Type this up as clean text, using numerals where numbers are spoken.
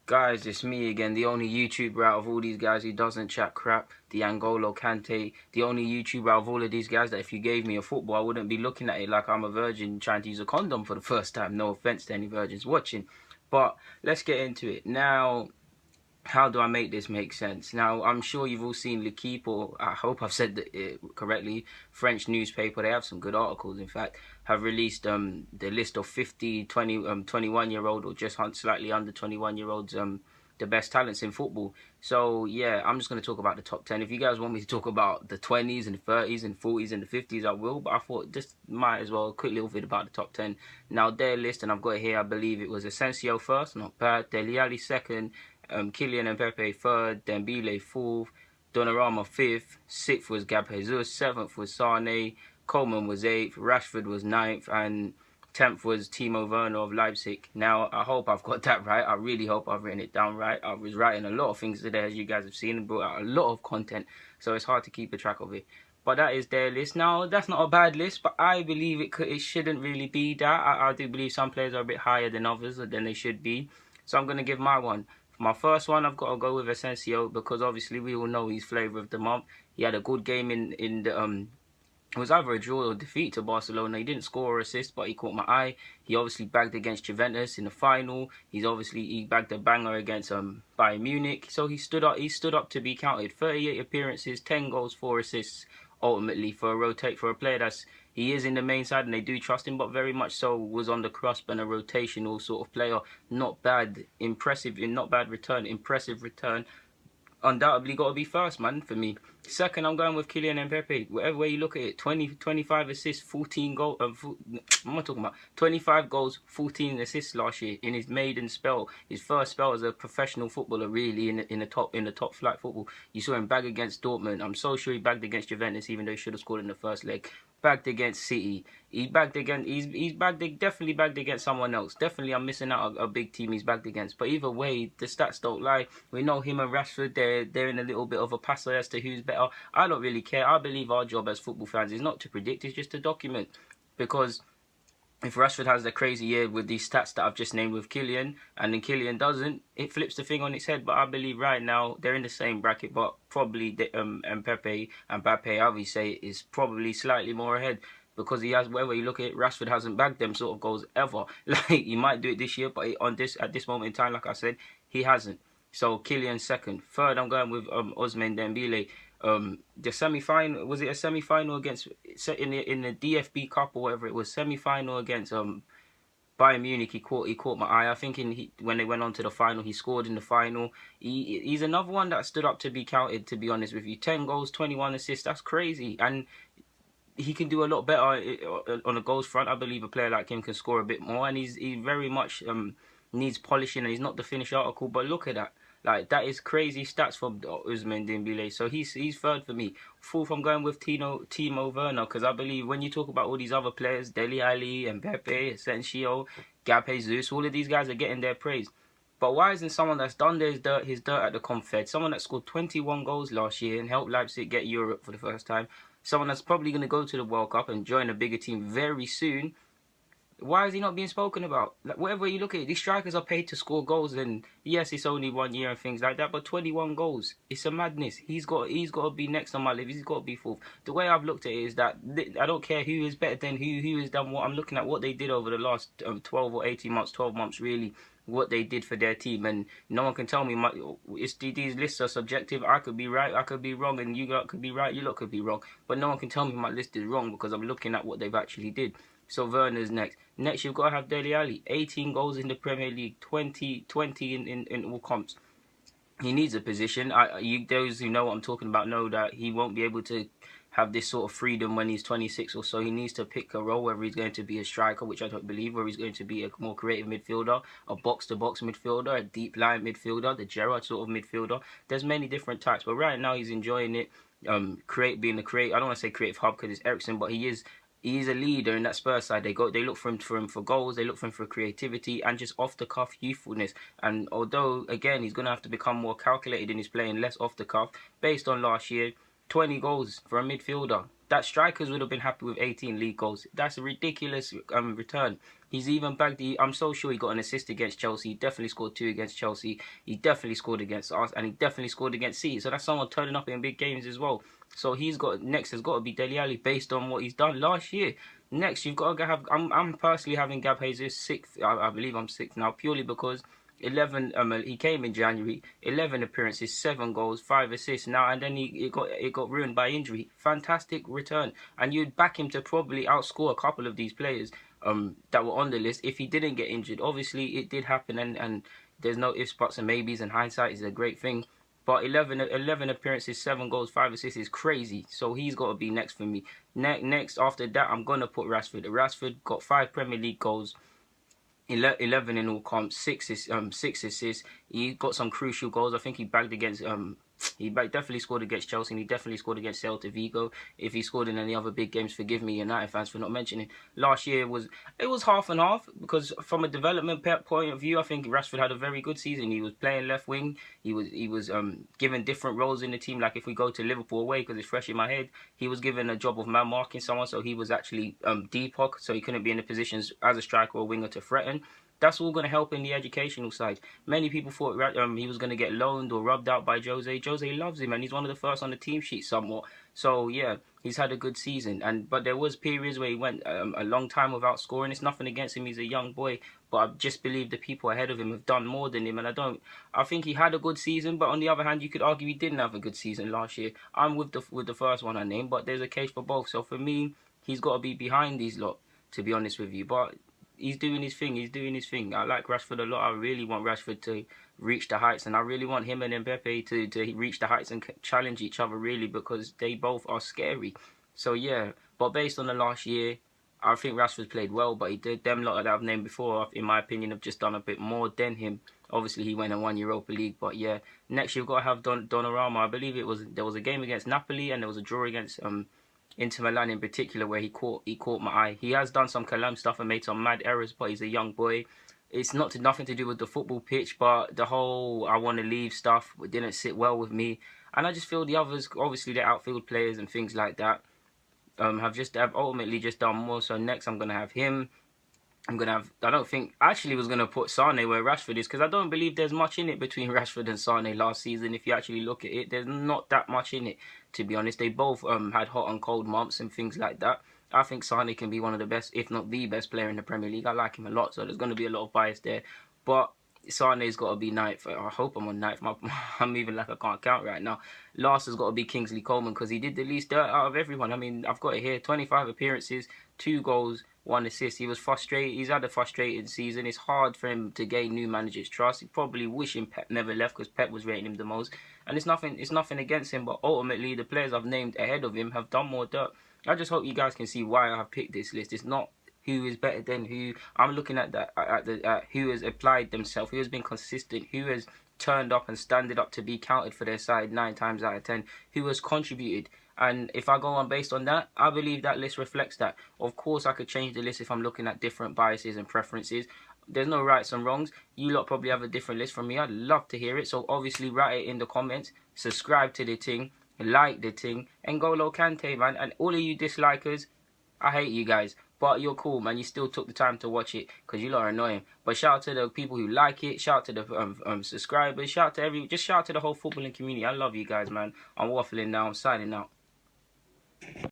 Guys, it's me again, the only YouTuber out of all these guys who doesn't chat crap, the Angolo Kante, the only YouTuber out of all of these guys that if you gave me a football, I wouldn't be looking at it like I'm a virgin trying to use a condom for the first time. No offense to any virgins watching. But let's get into it. Now, how do I make this make sense? Now, I'm sure you've all seen L'Equipe, or I hope I've said it correctly, French newspaper. They have some good articles, in fact, have released the list of 50, 20, 21-year-old or just slightly under 21-year-olds, the best talents in football. So, yeah, I'm just going to talk about the top 10. If you guys want me to talk about the 20s and the 30s and 40s and the 50s, I will. But I thought just might as well a quick little bit about the top 10. Now, their list, and I've got it here, I believe it was Asensio first, not bad. Dele Alli second. Kylian Mbappe third, Dembele fourth, Donnarumma fifth, sixth was Gab Jesus, seventh was Sane, Coleman was eighth, Rashford was ninth, and 10th was Timo Werner of Leipzig. Now, I hope I've got that right. I really hope I've written it down right. I was writing a lot of things today, as you guys have seen, and brought out a lot of content, so it's hard to keep a track of it. But that is their list. Now, that's not a bad list, but I believe it shouldn't really be that. I do believe some players are a bit higher than others, than they should be. So I'm going to give my one. My first one, I've got to go with Asensio because obviously we all know he's flavour of the month. He had a good game in the it was either a draw or defeat to Barcelona. He didn't score or assist, but he caught my eye. He obviously bagged against Juventus in the final. He bagged a banger against Bayern Munich. So he stood up to be counted. 38 appearances, 10 goals, 4 assists. Ultimately, for a player he is in the main side and they do trust him, but very much so was on the cusp and a rotational sort of player. Not bad, not bad return, impressive return. Undoubtedly got to be first, man, for me. Second, I'm going with Kylian Mbappe. Whatever way you look at it, 25 assists, 14 goals. I'm not talking about 25 goals, 14 assists last year in his maiden spell, his first spell as a professional footballer, really in the top flight football. You saw him bag against Dortmund. I'm so sure he bagged against Juventus, even though he should have scored in the first leg. Bagged against City. He's definitely bagged against someone else. Definitely, I'm missing out a big team he's bagged against. But either way, the stats don't lie. We know him and Rashford, they're in a little bit of a passer as to who's better. I don't really care. I believe our job as football fans is not to predict, it's just to document. Because if Rashford has a crazy year with these stats that I've just named with Kylian, and then Kylian doesn't, it flips the thing on its head. But I believe right now they're in the same bracket, but probably Mbappe, I would say, is probably slightly more ahead because he has, wherever you look at it, Rashford hasn't bagged them sort of goals ever. Like, he might do it this year, but at this moment in time, like I said, he hasn't. So Kylian second. Third, I'm going with Ousmane Dembele. The semi-final, was it a semi-final against in the DFB Cup or whatever it was, semi-final against Bayern Munich? He caught my eye. I think when they went on to the final, he scored in the final. He's another one that stood up to be counted, to be honest with you. 10 goals, 21 assists, that's crazy. And he can do a lot better on the goals front. I believe a player like him can score a bit more, and he very much needs polishing, and he's not the finished article. But look at that. Like, that is crazy stats from Ousmane Dembele. So he's third for me. Fourth, I'm going with Timo Werner, because I believe when you talk about all these other players, Dele Alli, Mbappe, Asensio, Gab Jesus, all of these guys are getting their praise. But why isn't someone that's done his dirt at the Confed, someone that scored 21 goals last year and helped Leipzig get Europe for the first time, someone that's probably going to go to the World Cup and join a bigger team very soon, why is he not being spoken about? Like, whatever you look at it, these strikers are paid to score goals, and yes, it's only 1 year and things like that, but 21 goals, it's a madness. He's got to be next on my list. He's got to be fourth. The way I've looked at it is that I don't care who is better than who has done what. I'm looking at what they did over the last 12 or 18 months, 12 months really, what they did for their team, and no one can tell me these lists are subjective. I could be right, I could be wrong, and you lot could be right, you lot could be wrong, but no one can tell me my list is wrong because I'm looking at what they've actually did. So Werner's next. Next, you've got to have Dele Alli. 18 goals in the Premier League, 20 in all comps. He needs a position. Those who know what I'm talking about know that he won't be able to have this sort of freedom when he's 26 or so. He needs to pick a role, whether he's going to be a striker, which I don't believe, or he's going to be a more creative midfielder, a box-to-box midfielder, a deep-line midfielder, the Gerrard sort of midfielder. There's many different types, but right now he's enjoying it. Being the creative, I don't want to say creative hub because it's Eriksen, but he's a leader in that Spurs side. They look for him for goals, they look for him for creativity and just off the cuff youthfulness. And although again he's gonna have to become more calculated in his playing, less off the cuff, based on last year, 20 goals for a midfielder. That strikers would have been happy with 18 league goals. That's a ridiculous return. He's even bagged I'm so sure he got an assist against Chelsea. He definitely scored 2 against Chelsea. He definitely scored against us, and he definitely scored against City. So that's someone turning up in big games as well. So next has got to be Dele Alli based on what he's done last year. Next, you've got to have. I'm personally having Gab Jesus sixth. I believe I'm sixth now, purely because 11. He came in January. 11 appearances, 7 goals, 5 assists. Now and then it got ruined by injury. Fantastic return, and you'd back him to probably outscore a couple of these players that were on the list if he didn't get injured. Obviously, it did happen, and there's no ifs, buts, and maybes. And hindsight is a great thing. But 11 appearances, 7 goals, 5 assists is crazy. So he's got to be next for me. Next, after that, I'm going to put Rashford. Rashford got 5 Premier League goals, 11 in all comps, 6 assists. He got some crucial goals. I think he bagged against definitely scored against Chelsea, and he definitely scored against Celta Vigo. If he scored in any other big games, forgive me, United fans, for not mentioning. Last year it was half and half, because from a development point of view, I think Rashford had a very good season. He was playing left wing. He was given different roles in the team. Like if we go to Liverpool away, because it's fresh in my head, he was given a job of man marking someone, so he was actually deep hook, so he couldn't be in the positions as a striker or winger to threaten. That's all going to help in the educational side. Many people thought he was going to get loaned or rubbed out by Jose. Jose loves him, and he's one of the first on the team sheet somewhat. So, yeah, he's had a good season. But there was periods where he went a long time without scoring. It's nothing against him. He's a young boy. But I just believe the people ahead of him have done more than him. And I think he had a good season. But on the other hand, you could argue he didn't have a good season last year. I'm with the first one I named. But there's a case for both. So, for me, he's got to be behind these lot, to be honest with you. But he's doing his thing. I like Rashford a lot. I really want Rashford to reach the heights, and I really want him and Mbappe to reach the heights and challenge each other, really, because they both are scary. So yeah, but based on the last year, I think Rashford played well, but he did them lot that I've named before, in my opinion, have just done a bit more than him. Obviously, he went and won Europa League, but yeah, next you've got to have Donnarumma. I believe there was a game against Napoli, and there was a draw against Inter Milan in particular, where he caught my eye. He has done some Kalam stuff and made some mad errors, but he's a young boy. It's nothing to do with the football pitch, but the whole I want to leave stuff didn't sit well with me. And I just feel the others, obviously the outfield players and things like that, have ultimately just done more. So next I'm gonna have him. I don't think, I actually was going to put Sane where Rashford is, because I don't believe there's much in it between Rashford and Sane last season. If you actually look at it, there's not that much in it, to be honest. They both had hot and cold months and things like that. I think Sane can be one of the best, if not the best player in the Premier League. I like him a lot, so there's going to be a lot of bias there. But Sane's got to be ninth. I hope I'm on ninth. I'm moving like I can't count right now. Last has got to be Kingsley Coman, because he did the least dirt out of everyone. I mean, I've got it here. 25 appearances, 2 goals, 1 assist. He was frustrated. He's had a frustrated season. It's hard for him to gain new managers' trust. He's probably wishing Pep never left, because Pep was rating him the most. And it's nothing against him, but ultimately the players I've named ahead of him have done more dirt. I just hope you guys can see why I've picked this list. It's not who is better than who. I'm looking at who has applied themselves, who has been consistent, who has turned up and standed up to be counted for their side 9 times out of 10, who has contributed. And if I go on based on that, I believe that list reflects that. Of course, I could change the list if I'm looking at different biases and preferences. There's no rights and wrongs. You lot probably have a different list from me. I'd love to hear it. So obviously write it in the comments. Subscribe to the thing. Like the thing. N'Golo Kante, man. And all of you dislikers, I hate you guys. But you're cool, man. You still took the time to watch it, because you lot are annoying. But shout out to the people who like it. Shout out to the subscribers. Shout out to just shout out to the whole footballing community. I love you guys, man. I'm waffling now. I'm signing out.